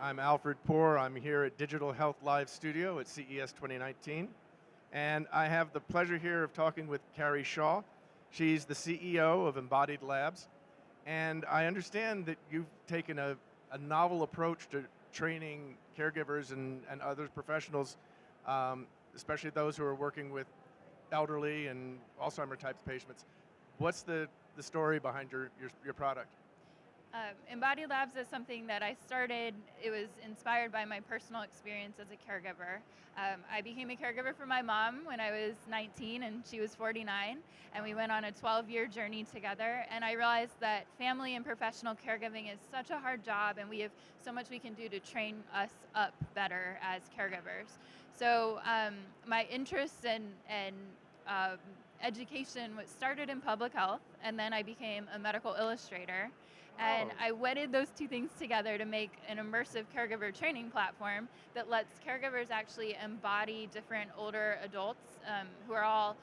I'm Alfred Poor. I'm here at Digital Health Live Studio at CES 2019. And I have the pleasure here of talking with Carrie Shaw. She's the CEO of Embodied Labs. And I understand that you've taken a novel approach to training caregivers and other professionals, especially those who are working with elderly and Alzheimer type patients. What's the story behind your product? Embodied Labs is something that I started. It was inspired by my personal experience as a caregiver. I became a caregiver for my mom when I was 19 and she was 49, and we went on a 12-year journey together, and I realized that family and professional caregiving is such a hard job, and we have so much we can do to train us up better as caregivers. So my interest in education started in public health, and then I became a medical illustrator. And I wedded those two things together to make an immersive caregiver training platform that lets caregivers actually embody different older adults who are all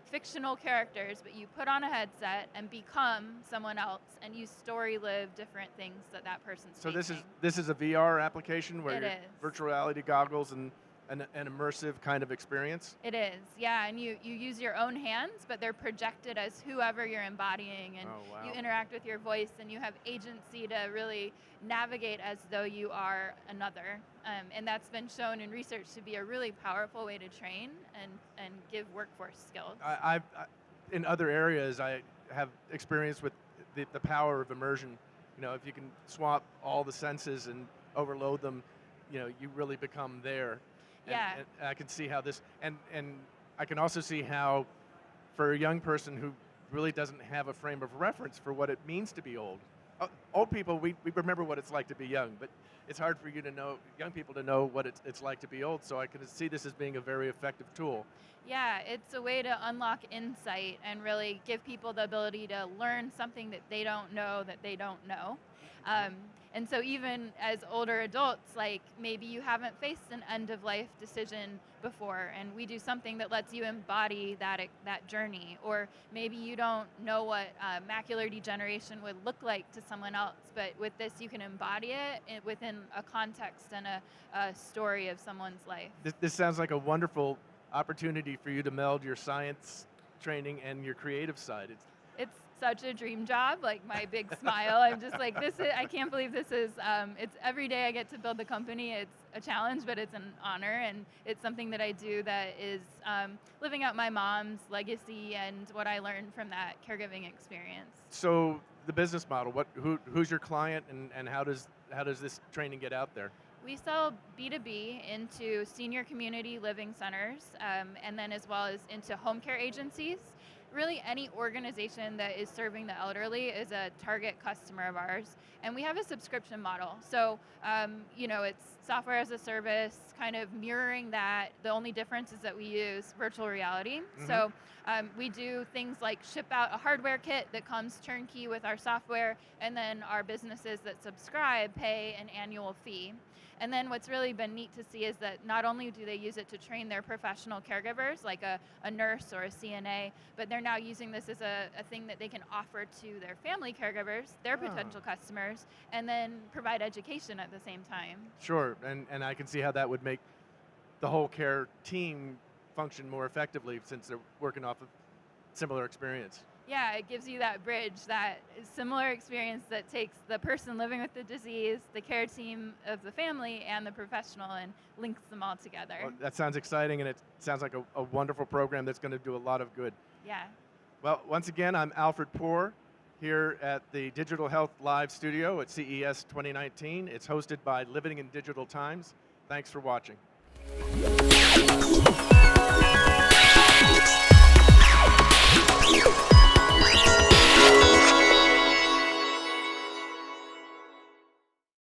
fictional characters, but you put on a headset and become someone else, and you story live different things that person's So facing. this is a VR application where It you're is. virtual reality goggles and an immersive kind of experience? It is, yeah, and you use your own hands, but they're projected as whoever you're embodying, and Oh, wow. you interact with your voice, and you have agency to really navigate as though you are another. And that's been shown in research to be a really powerful way to train and give workforce skills. In other areas, I have experience with the power of immersion. You know, if you can swap all the senses and overload them, you know, you really become there. Yeah. And I can see how this, and I can also see how, for a young person who really doesn't have a frame of reference for what it means to be old. Old people, we remember what it's like to be young, but it's hard for young people to know what it's like to be old, so I can see this as being a very effective tool. Yeah, it's a way to unlock insight and really give people the ability to learn something that they don't know that they don't know. And so even as older adults, like maybe you haven't faced an end-of-life decision before, and we do something that lets you embody that journey. Or maybe you don't know what macular degeneration would look like to someone else, but with this you can embody it within a context and a story of someone's life. This sounds like a wonderful opportunity for you to meld your science training and your creative side. It's such a dream job, like my big smile. I'm just like, I can't believe this is, it's every day I get to build the company. It's a challenge, but it's an honor, and it's something that I do that is living out my mom's legacy and what I learned from that caregiving experience. So the business model, who's your client, and how does this training get out there? We sell B2B into senior community living centers, and then as well as into home care agencies. Really any organization that is serving the elderly is a target customer of ours, and we have a subscription model. So, it's software as a service, kind of mirroring that. The only difference is that we use virtual reality. Mm-hmm. So we do things like ship out a hardware kit that comes turnkey with our software, and then our businesses that subscribe pay an annual fee. And then what's really been neat to see is that not only do they use it to train their professional caregivers, like a nurse or a CNA, but they're now using this as a thing that they can offer to their family caregivers, their potential customers, and then provide education at the same time. Sure, and I can see how that would make the whole care team function more effectively since they're working off of similar experience. Yeah, it gives you that bridge, that similar experience that takes the person living with the disease, the care team of the family, and the professional, and links them all together. Well, that sounds exciting, and it sounds like a wonderful program that's going to do a lot of good. Yeah. Well, once again, I'm Alfred Poor here at the Digital Health Live Studio at CES 2019. It's hosted by Living in Digital Times. Thanks for watching.